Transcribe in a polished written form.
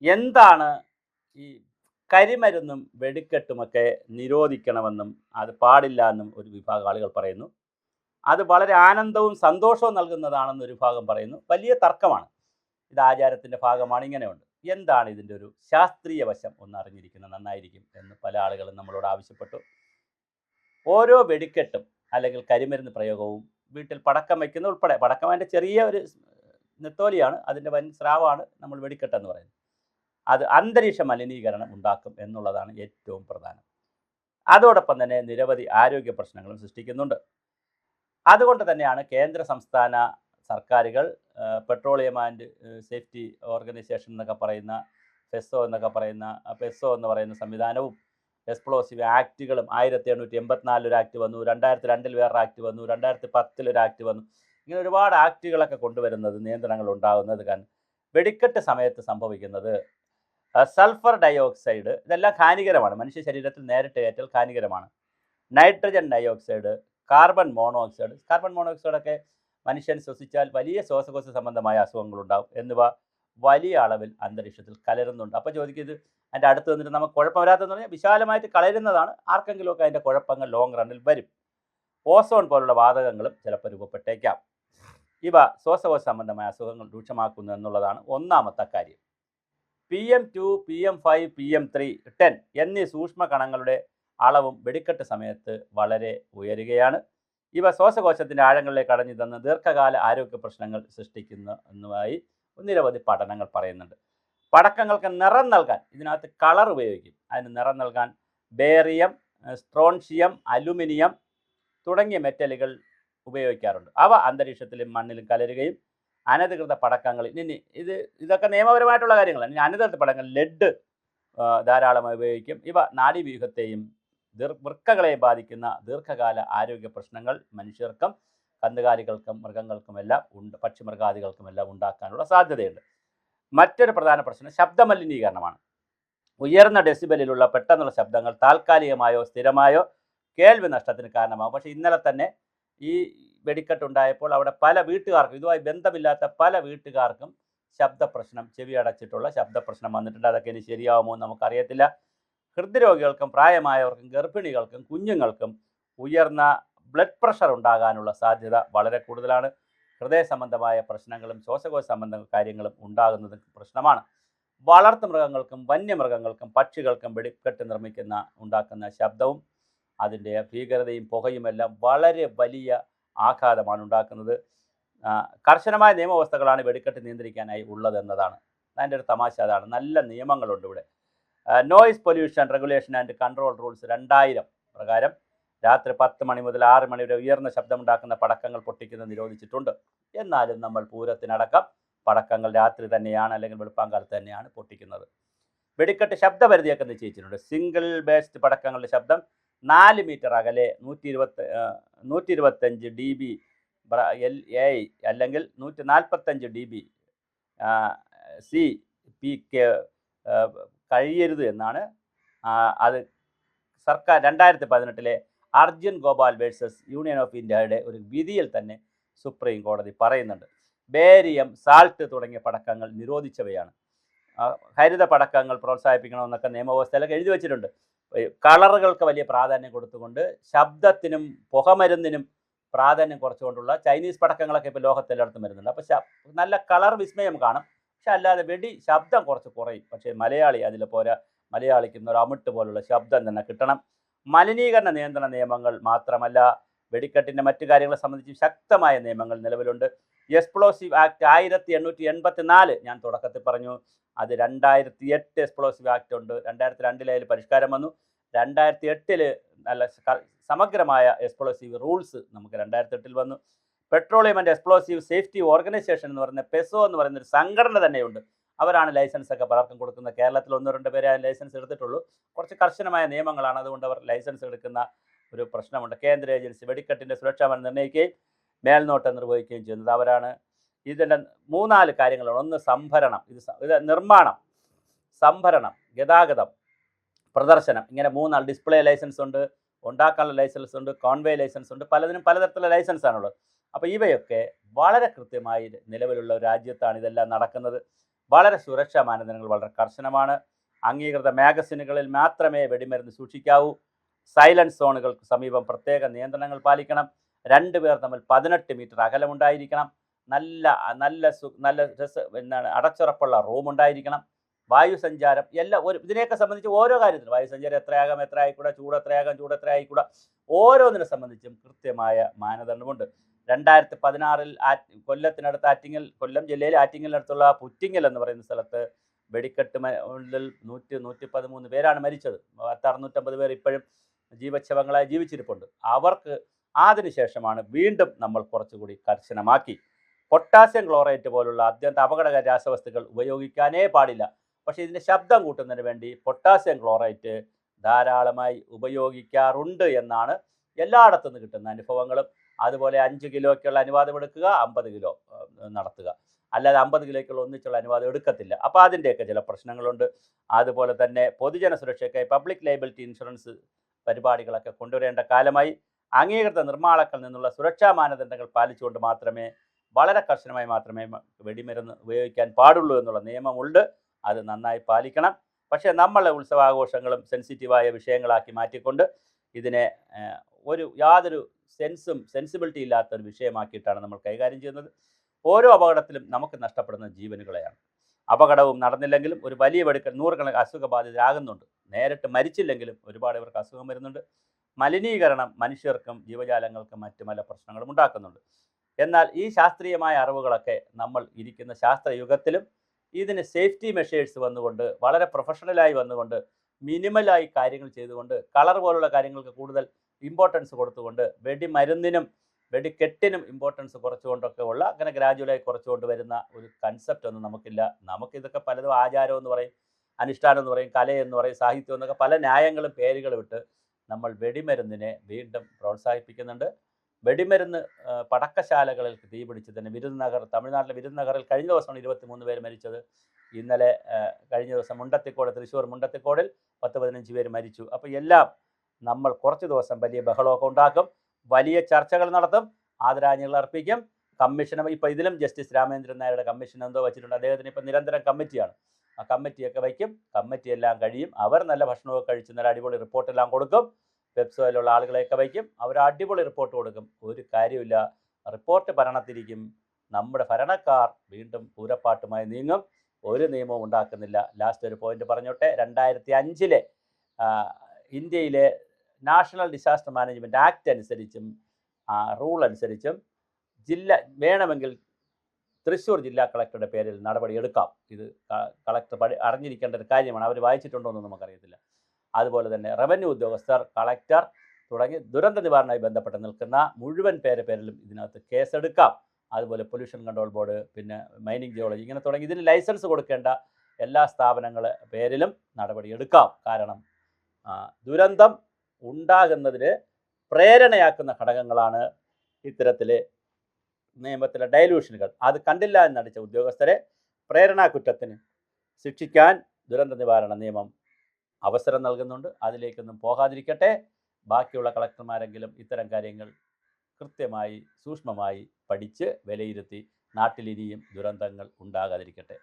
എന്താണ് ഈ കരിമരുന്നും വെടിക്കെട്ടുമൊക്കെ നിരോധിക്കണമെന്നും അത് പാടില്ല എന്നും ഒരു വിഭാഗം ആളുകൾ പറയുന്നു. അത് വളരെ ആനന്ദവും സന്തോഷവും നൽകുന്നതാണെന്നൊരു വിഭാഗം പറയുന്നു. വലിയ തർക്കമാണ്. ഇത് ആചാരത്തിൻ്റെ ഭാഗമാണ്, ഇങ്ങനെയുണ്ട്. എന്താണ് ഇതിൻ്റെ ഒരു ശാസ്ത്രീയ വശം ഒന്ന് അറിഞ്ഞിരിക്കുന്നത് നന്നായിരിക്കും എന്ന് പല ആളുകളും നമ്മളോട് ആവശ്യപ്പെട്ടു. ഓരോ വെടിക്കെട്ടും അല്ലെങ്കിൽ കരിമരുന്ന് പ്രയോഗവും വീട്ടിൽ പടക്കം വയ്ക്കുന്ന ഉൾപ്പെടെ, പടക്കം അതിൻ്റെ ചെറിയ ഒരു നെത്തോലിയാണ്, അതിൻ്റെ വൻ സ്രാവാണ് നമ്മൾ വെടിക്കെട്ടെന്ന് പറയുന്നത്. അത് അന്തരീക്ഷ മലിനീകരണം ഉണ്ടാക്കും എന്നുള്ളതാണ് ഏറ്റവും പ്രധാനം. അതോടൊപ്പം തന്നെ നിരവധി ആരോഗ്യ പ്രശ്നങ്ങളും സൃഷ്ടിക്കുന്നുണ്ട്. അതുകൊണ്ട് തന്നെയാണ് കേന്ദ്ര സംസ്ഥാന സർക്കാരുകൾ പെട്രോളിയം ആൻഡ് സേഫ്റ്റി ഓർഗനൈസേഷൻ എന്നൊക്കെ പറയുന്ന പെസോ എന്ന് പറയുന്ന സംവിധാനവും എക്സ്പ്ലോസീവ് ആക്റ്റുകളും 1884 ഒരു ആക്ട് വന്നു, 2002 വേറൊരു ആക്ട് വന്നു, 2010 ഒരു ആക്ട് വന്നു. ഇങ്ങനെ ഒരുപാട് ആക്റ്റുകളൊക്കെ കൊണ്ടുവരുന്നത് നിയന്ത്രണങ്ങൾ ഉണ്ടാകുന്നത് കാരണം വെടിക്കെട്ട് സമയത്ത് സംഭവിക്കുന്നത് സൾഫർ ഡയോക്സൈഡ്, ഇതെല്ലാം ഹാനികരമാണ്, മനുഷ്യ ശരീരത്തിൽ നേരിട്ട് കയറ്റൽ ഹാനികരമാണ്. നൈട്രജൻ ഡയോക്സൈഡ്, കാർബൺ മോണോക്സൈഡൊക്കെ മനുഷ്യൻ ശ്വസിച്ചാൽ വലിയ ശ്വാസകോശ സംബന്ധമായ അസുഖങ്ങളുണ്ടാകും എന്നിവ വലിയ അളവിൽ അന്തരീക്ഷത്തിൽ കലരുന്നുണ്ട്. അപ്പോൾ ചോദിക്കുന്നത് അതിൻ്റെ അടുത്ത് വന്നിട്ട് നമുക്ക് കുഴപ്പം വരാത്തതെന്ന് പറഞ്ഞാൽ വിശാലമായിട്ട് കളരുന്നതാണ്, ആർക്കെങ്കിലുമൊക്കെ അതിൻ്റെ കുഴപ്പങ്ങൾ ലോങ് റണ്ണിൽ വരും. ഓസോൺ പോലുള്ള വാതകങ്ങളും ചിലപ്പോൾ രൂപപ്പെട്ടേക്കാം. ഇവ ശ്വാസകോശ സംബന്ധമായ അസുഖങ്ങൾ രൂക്ഷമാക്കുന്നു എന്നുള്ളതാണ് ഒന്നാമത്തെ കാര്യം. PM2, PM5, PM3, 10 എന്നീ സൂക്ഷ്മ കണങ്ങളുടെ അളവും വെടിക്കെട്ട് സമയത്ത് വളരെ ഉയരുകയാണ്. ഇവ ശ്വാസകോശത്തിൻ്റെ ആഴങ്ങളിലേക്ക് അടഞ്ഞു തന്ന് ദീർഘകാല ആരോഗ്യ പ്രശ്നങ്ങൾ സൃഷ്ടിക്കുന്നു എന്നുമായി നിരവധി പഠനങ്ങൾ പറയുന്നുണ്ട്. പടക്കങ്ങൾക്ക് നിറം നൽകാൻ ഇതിനകത്ത് കളർ ഉപയോഗിക്കും. അതിന് നിറം നൽകാൻ ബേറിയം, സ്ട്രോൺഷ്യം, അലുമിനിയം തുടങ്ങിയ മെറ്റലുകൾ ഉപയോഗിക്കാറുണ്ട്. അവ അന്തരീക്ഷത്തിലും മണ്ണിലും കലരുകയും അനധികൃത പടക്കങ്ങൾ, ഇതൊക്കെ നിയമപരമായിട്ടുള്ള കാര്യങ്ങളാണ്. ഇനി അനധികൃത പടക്കങ്ങൾ ലെഡ് ധാരാളമായി ഉപയോഗിക്കും. ഇവ നാഡീവ്യൂഹത്തെയും വൃക്കകളെയും ബാധിക്കുന്ന ദീർഘകാല ആരോഗ്യ പ്രശ്നങ്ങൾ മനുഷ്യർക്കും കന്നുകാലികൾക്കും മൃഗങ്ങൾക്കുമെല്ലാം പക്ഷിമൃഗാദികൾക്കുമെല്ലാം ഉണ്ടാക്കാനുള്ള സാധ്യതയുണ്ട്. മറ്റൊരു പ്രധാന പ്രശ്നം ശബ്ദമലിനീകരണമാണ്. ഉയർന്ന ഡെസിബലിലുള്ള പെട്ടെന്നുള്ള ശബ്ദങ്ങൾ താൽക്കാലികമായോ സ്ഥിരമായോ കേൾവി നഷ്ടത്തിന് കാരണമാകും. പക്ഷേ ഇന്നലെ തന്നെ ഈ വെടിക്കെട്ടുണ്ടായപ്പോൾ അവിടെ പല വീട്ടുകാർക്കും, ഇതുമായി ബന്ധമില്ലാത്ത പല വീട്ടുകാർക്കും ശബ്ദപ്രശ്നം, ചെവി അടച്ചിട്ടുള്ള ശബ്ദപ്രശ്നം വന്നിട്ടുണ്ട്. അതൊക്കെ ഇനി ശരിയാവുമോ എന്ന് നമുക്കറിയത്തില്ല. ഹൃദ്രോഗികൾക്കും പ്രായമായവർക്കും ഗർഭിണികൾക്കും കുഞ്ഞുങ്ങൾക്കും ഉയർന്ന ബ്ലഡ് പ്രഷർ ഉണ്ടാകാനുള്ള സാധ്യത വളരെ കൂടുതലാണ്. ഹൃദയ സംബന്ധമായ പ്രശ്നങ്ങളും ശ്വാസകോശ സംബന്ധ കാര്യങ്ങളും ഉണ്ടാകുന്നത് പ്രശ്നമാണ്. വളർത്തു മൃഗങ്ങൾക്കും വന്യമൃഗങ്ങൾക്കും പക്ഷികൾക്കും വെടിക്കെട്ട് ഉണ്ടാക്കുന്ന ശബ്ദവും അതിൻ്റെ ഭീകരതയും പുകയുമെല്ലാം വളരെ വലിയ ആഘാതമാണ് ഉണ്ടാക്കുന്നത്. കർശനമായ നിയമവ്യവസ്ഥകളാണ് വെടിക്കെട്ട് നിയന്ത്രിക്കാനായി ഉള്ളതെന്നതാണ് അതിൻ്റെ ഒരു തമാശ. അതാണ്, നല്ല നിയമങ്ങളുണ്ട് ഇവിടെ. Noise pollution regulation and control rules 2000 പ്രകാരം രാത്രി 10 മണി മുതൽ 6 മണി വരെ ഉയർന്ന ശബ്ദമുണ്ടാക്കുന്ന പടക്കങ്ങൾ പൊട്ടിക്കുന്നത് നിരോധിച്ചിട്ടുണ്ട്. എന്നാലും നമ്മൾ പൂരത്തിനടക്കം പടക്കങ്ങൾ രാത്രി തന്നെയാണ് അല്ലെങ്കിൽ വെളുപ്പാങ്കാലത്ത് തന്നെയാണ് പൊട്ടിക്കുന്നത്. വെടിക്കെട്ട് ശബ്ദപരിധിയൊക്കെ നിശ്ചയിച്ചിട്ടുണ്ട്. സിംഗിൾ ബേസ്ഡ് പടക്കങ്ങളുടെ ശബ്ദം 4 മീറ്റർ അകലെ 125 dB LA അല്ലെങ്കിൽ 145 dB CP കഴിയരുത് എന്നാണ് അത് സർക്കാർ 2018 Arjun Gopal versus union of ഇന്ത്യയുടെ ഒരു വിധിയിൽ തന്നെ സുപ്രീം കോടതി പറയുന്നുണ്ട്. ബേരിയം, സാൾട്ട് തുടങ്ങിയ പടക്കങ്ങൾ നിരോധിച്ചവയാണ്. ഹരിത പടക്കങ്ങൾ പ്രോത്സാഹിപ്പിക്കണമെന്നൊക്കെ നിയമവ്യവസ്ഥയിലൊക്കെ എഴുതി വച്ചിട്ടുണ്ട്. കളറുകൾക്ക് വലിയ പ്രാധാന്യം കൊടുത്തുകൊണ്ട് ശബ്ദത്തിനും പുകമരുന്നിനും പ്രാധാന്യം കുറച്ചുകൊണ്ടുള്ള ചൈനീസ് പടക്കങ്ങളൊക്കെ ഇപ്പോൾ ലോകത്തെല്ലായിടത്തും വരുന്നുണ്ട്. അപ്പോൾ നല്ല കളർ വിസ്മയം കാണും, പക്ഷെ അല്ലാതെ ശബ്ദം കുറച്ച് കുറയും. പക്ഷേ മലയാളി അതിൽ പോരാ, മലയാളിക്കുന്ന ഒരു അമിട്ട് പോലുള്ള ശബ്ദം തന്നെ കിട്ടണം. മലിനീകരണ നിയന്ത്രണ നിയമങ്ങൾ മാത്രമല്ല, വെടിക്കെട്ടിൻ്റെ മറ്റു കാര്യങ്ങളെ സംബന്ധിച്ച് ശക്തമായ നിയമങ്ങൾ നിലവിലുണ്ട്. എക്സ്പ്ലോസീവ് ആക്ട് 1884 ഞാൻ തുടക്കത്തിൽ പറഞ്ഞു. അത് 2008 എക്സ്പ്ലോസീവ് ആക്ട് ഉണ്ട്. 2002 അതിൽ പരിഷ്കാരം വന്നു. 2008 നല്ല സമഗ്രമായ എക്സ്പ്ലോസീവ് റൂൾസ് നമുക്ക് 2008 വന്നു. Petroleum and explosive safety organisation എന്ന് പറയുന്ന പെസോ എന്ന് പറയുന്ന ഒരു സംഘടന തന്നെയുണ്ട്. അവരാണ് ലൈസൻസ് ഒക്കെ പലർക്കും കൊടുക്കുന്നത്. കേരളത്തിൽ 1-2 പേരെ ലൈസൻസ് എടുത്തിട്ടുള്ളൂ. കുറച്ച് കർശനമായ നിയമങ്ങളാണ്, അതുകൊണ്ട് അവർ ലൈസൻസ് എടുക്കുന്ന ഒരു പ്രശ്നമുണ്ട്. കേന്ദ്ര ഏജൻസി വെടിക്കെട്ടിൻ്റെ സുരക്ഷാ നിർണ്ണയിക്കുകയും മേൽനോട്ടം നിർവഹിക്കുകയും ചെയ്യുന്നത് അവരാണ്. ഇതിൻ്റെ 3-4 കാര്യങ്ങളാണ്. ഒന്ന് സംഭരണം, ഇത് നിർമ്മാണം, സംഭരണം, ഗതാഗതം, പ്രദർശനം, ഇങ്ങനെ 3 ഡിസ്പ്ലേ ലൈസൻസ് ഉണ്ട്, ഉണ്ടാക്കാനുള്ള ലൈസൻസ് ഉണ്ട്, കോൺവേ ലൈസൻസ് ഉണ്ട്, പലതിനും പലതരത്തിലുള്ള ലൈസൻസാണുള്ളത്. അപ്പോൾ ഇവയൊക്കെ വളരെ കൃത്യമായി നിലവിലുള്ള ഒരു രാജ്യത്താണ് ഇതെല്ലാം നടക്കുന്നത്. വളരെ സുരക്ഷാ മാനദണ്ഡങ്ങൾ വളരെ കർശനമാണ്. അംഗീകൃത മാഗസിനുകളിൽ മാത്രമേ വെടിമരുന്ന് സൂക്ഷിക്കാവൂ. സൈലൻസ് സോണുകൾക്ക് സമീപം പ്രത്യേക നിയന്ത്രണങ്ങൾ പാലിക്കണം. 2 പേർ തമ്മിൽ 18 മീറ്റർ അകലമുണ്ടായിരിക്കണം. നല്ല അടച്ചുറപ്പുള്ള റൂം ഉണ്ടായിരിക്കണം. വായുസഞ്ചാരം എല്ലാം ഇതിനെയൊക്കെ സംബന്ധിച്ച് ഓരോ കാര്യത്തിലും വായുസഞ്ചാരം എത്രയാകാം, എത്ര ആയിക്കൂടാ, ചൂട് എത്രയാകാം, ചൂട് എത്ര ആയിക്കൂടാ, ഓരോന്നിനെ സംബന്ധിച്ചും കൃത്യമായ മാനദണ്ഡമുണ്ട്. 2016 കൊല്ലത്തിനടുത്ത് കൊല്ലം ജില്ലയിൽ ആറ്റിങ്ങലിനടുത്തുള്ള പുറ്റിങ്ങൽ എന്ന് പറയുന്ന സ്ഥലത്ത് വെടിക്കെട്ട് 113 പേരാണ് മരിച്ചത്. 650 പേർ ഇപ്പോഴും ജീവച്ഛവങ്ങളായി ജീവിച്ചിരിപ്പുണ്ട്. അവർക്ക് അതിനുശേഷമാണ് വീണ്ടും നമ്മൾ കുറച്ചുകൂടി കർശനമാക്കി. പൊട്ടാസ്യം ക്ലോറേറ്റ് പോലുള്ള അത്യന്തം അപകടകര രാസവസ്തുക്കൾ ഉപയോഗിക്കാനേ പാടില്ല. പക്ഷേ ഇതിൻ്റെ ശബ്ദം കൂട്ടുന്നതിന് വേണ്ടി പൊട്ടാസ്യം ക്ലോറേറ്റ് ധാരാളമായി ഉപയോഗിക്കാറുണ്ട് എന്നാണ് എല്ലായിടത്തു നിന്ന് കിട്ടുന്ന അനുഭവങ്ങളും. അതുപോലെ 5 കിലോയ്ക്കുള്ള അനുവാദം എടുക്കുക, 50 കിലോ നടത്തുക, അല്ലാതെ 50 കിലോയ്ക്കുള്ള ഒന്നിച്ചുള്ള അനുവാദം എടുക്കത്തില്ല. അപ്പോൾ അതിൻ്റെയൊക്കെ ചില പ്രശ്നങ്ങളുണ്ട്. അതുപോലെ തന്നെ പൊതുജന സുരക്ഷയ്ക്കായി പബ്ലിക് ലയബിലിറ്റി ഇൻഷുറൻസ് പരിപാടികളൊക്കെ കൊണ്ടുവരേണ്ട കാലമായി. അംഗീകൃത നിർമ്മാണത്തിൽ നിന്നുള്ള സുരക്ഷാ മാനദണ്ഡങ്ങൾ പാലിച്ചുകൊണ്ട് മാത്രമേ വളരെ കർശനമായി മാത്രമേ വെടിമരുന്ന് ഉപയോഗിക്കാൻ പാടുള്ളൂ എന്നുള്ള നിയമമുണ്ട്. അത് നന്നായി പാലിക്കണം. പക്ഷേ നമ്മളെ ഉത്സവാഘോഷങ്ങളും സെൻസിറ്റീവായ വിഷയങ്ങളാക്കി മാറ്റിക്കൊണ്ട് ഇതിനെ യാതൊരു സെൻസിബിലിറ്റി ഇല്ലാത്തൊരു വിഷയമാക്കിയിട്ടാണ് നമ്മൾ കൈകാര്യം ചെയ്യുന്നത്. ഓരോ അപകടത്തിലും നമുക്ക് നഷ്ടപ്പെടുന്ന ജീവനുകളെയാണ്. അപകടവും നടന്നില്ലെങ്കിലും ഒരു വലിയ വെടിക്കൽ നൂറുകണക്കിന് അസുഖബാധിതരാകുന്നുണ്ട്. നേരിട്ട് മരിച്ചില്ലെങ്കിലും ഒരുപാട് ഇവർക്ക് അസുഖം വരുന്നുണ്ട്. മലിനീകരണം മനുഷ്യർക്കും ജീവജാലങ്ങൾക്കും മറ്റു പല പ്രശ്നങ്ങളും ഉണ്ടാക്കുന്നുണ്ട്. എന്നാൽ ഈ ശാസ്ത്രീയമായ അറിവുകളൊക്കെ നമ്മൾ ഇരിക്കുന്ന ശാസ്ത്രയുഗത്തിലും ഇതിന് സേഫ്റ്റി മെഷേഴ്സ് വന്നുകൊണ്ട് വളരെ പ്രൊഫഷണലായി വന്നുകൊണ്ട് മിനിമലായി കാര്യങ്ങൾ ചെയ്തുകൊണ്ട് കളർ പോലുള്ള കാര്യങ്ങൾക്ക് കൂടുതൽ ഇമ്പോർട്ടൻസ് കൊടുത്തുകൊണ്ട് വെടിമരുന്നിനും വെടിക്കെട്ടിനും ഇമ്പോർട്ടൻസ് കുറച്ചുകൊണ്ടൊക്കെ ഉള്ള അങ്ങനെ ഗ്രാജുവലായി കുറച്ചുകൊണ്ട് വരുന്ന ഒരു കൺസെപ്റ്റ് ഒന്നും നമുക്കില്ല. നമുക്കിതൊക്കെ പലതും ആചാരം എന്ന് പറയും, അനുഷ്ഠാനം എന്ന് പറയും, കലയെന്ന് പറയും, സാഹിത്യം എന്നൊക്കെ പല ന്യായങ്ങളും പേരുകളും ഇട്ട് നമ്മൾ വെടിമരുന്നിനെ വീണ്ടും പ്രോത്സാഹിപ്പിക്കുന്നുണ്ട്. വെടിമരുന്ന് പടക്കശാലകളിൽ തീപിടിച്ച് തന്നെ തമിഴ്നാട്ടിലെ വിരുന്നഗറിൽ കഴിഞ്ഞ ദിവസമാണ് 23 പേര് മരിച്ചത്. ഇന്നലെ കഴിഞ്ഞ ദിവസം തൃശ്ശൂർ മുണ്ടത്തിക്കോടിൽ 10-15 പേര് മരിച്ചു. അപ്പോൾ എല്ലാം നമ്മൾ കുറച്ച് ദിവസം വലിയ ബഹളമൊക്കെ ഉണ്ടാക്കും, വലിയ ചർച്ചകൾ നടത്തും, ആദരാഞ്ജലികൾ അർപ്പിക്കും. കമ്മീഷനും ഇപ്പോൾ ഇതിലും ജസ്റ്റിസ് രാമേന്ദ്രൻ നായരുടെ കമ്മീഷൻ എന്തോ വെച്ചിട്ടുണ്ട്. അദ്ദേഹത്തിന് ഇപ്പോൾ നിരന്തരം കമ്മിറ്റിയാണ്. ആ കമ്മിറ്റിയൊക്കെ വയ്ക്കും. കമ്മിറ്റി എല്ലാം കഴിയും. അവർ നല്ല ഭക്ഷണമൊക്കെ കഴിച്ച് നല്ല അടിപൊളി റിപ്പോർട്ടെല്ലാം കൊടുക്കും. വെബ്സൈറ്റിലുള്ള ആളുകളെയൊക്കെ വയ്ക്കും. അവർ അടിപൊളി റിപ്പോർട്ട് കൊടുക്കും. ഒരു കാര്യമില്ല, റിപ്പോർട്ട് ഭരണത്തിരിക്കും. നമ്മുടെ ഭരണക്കാർ വീണ്ടും പൂരപ്പാട്ടുമായി നീങ്ങും. ഒരു നിയമവും ഉണ്ടാക്കുന്നില്ല. ലാസ്റ്റ് ഒരു പോയിന്റ് പറഞ്ഞോട്ടെ. 2005 ഇന്ത്യയിലെ നാഷണൽ ഡിസാസ്റ്റർ മാനേജ്മെൻറ്റ് ആക്ട് അനുസരിച്ചും റൂൾ അനുസരിച്ചും വേണമെങ്കിൽ തൃശ്ശൂർ ജില്ലാ കളക്ടറുടെ പേരിൽ നടപടി എടുക്കാം. ഇത് കളക്ടർ അറിഞ്ഞിരിക്കേണ്ട ഒരു കാര്യമാണ്. അവർ വായിച്ചിട്ടുണ്ടോ എന്ന് നമുക്കറിയത്തില്ല. അതുപോലെ തന്നെ റവന്യൂ ഉദ്യോഗസ്ഥർ, കളക്ടർ തുടങ്ങി ദുരന്ത നിവാരണവുമായി ബന്ധപ്പെട്ട് നിൽക്കുന്ന മുഴുവൻ പേരിലും ഇതിനകത്ത് കേസെടുക്കാം. അതുപോലെ പൊല്യൂഷൻ കൺട്രോൾ ബോർഡ്, പിന്നെ മൈനിങ് ജിയോളജി, ഇങ്ങനെ തുടങ്ങി ഇതിന് ലൈസൻസ് കൊടുക്കേണ്ട എല്ലാ സ്ഥാപനങ്ങളുടെ പേരിലും നടപടി എടുക്കാം. കാരണം ദുരന്തം ഉണ്ടാകുന്നതിന് പ്രേരണയാക്കുന്ന ഘടകങ്ങളാണ് ഇത്തരത്തിലെ നിയമത്തിലെ ഡൈലൂഷനുകൾ. അത് കണ്ടില്ല എന്നടിച്ച ഉദ്യോഗസ്ഥരെ പ്രേരണാ കുറ്റത്തിന് ശിക്ഷിക്കാൻ ദുരന്ത നിവാരണ നിയമം അവസരം നൽകുന്നുണ്ട്. അതിലേക്കൊന്നും പോകാതിരിക്കട്ടെ. ബാക്കിയുള്ള കളക്ടർമാരെങ്കിലും ഇത്തരം കാര്യങ്ങൾ കൃത്യമായി സൂക്ഷ്മമായി പഠിച്ച് വിലയിരുത്തി നാട്ടിലിനിയും ദുരന്തങ്ങൾ ഉണ്ടാകാതിരിക്കട്ടെ.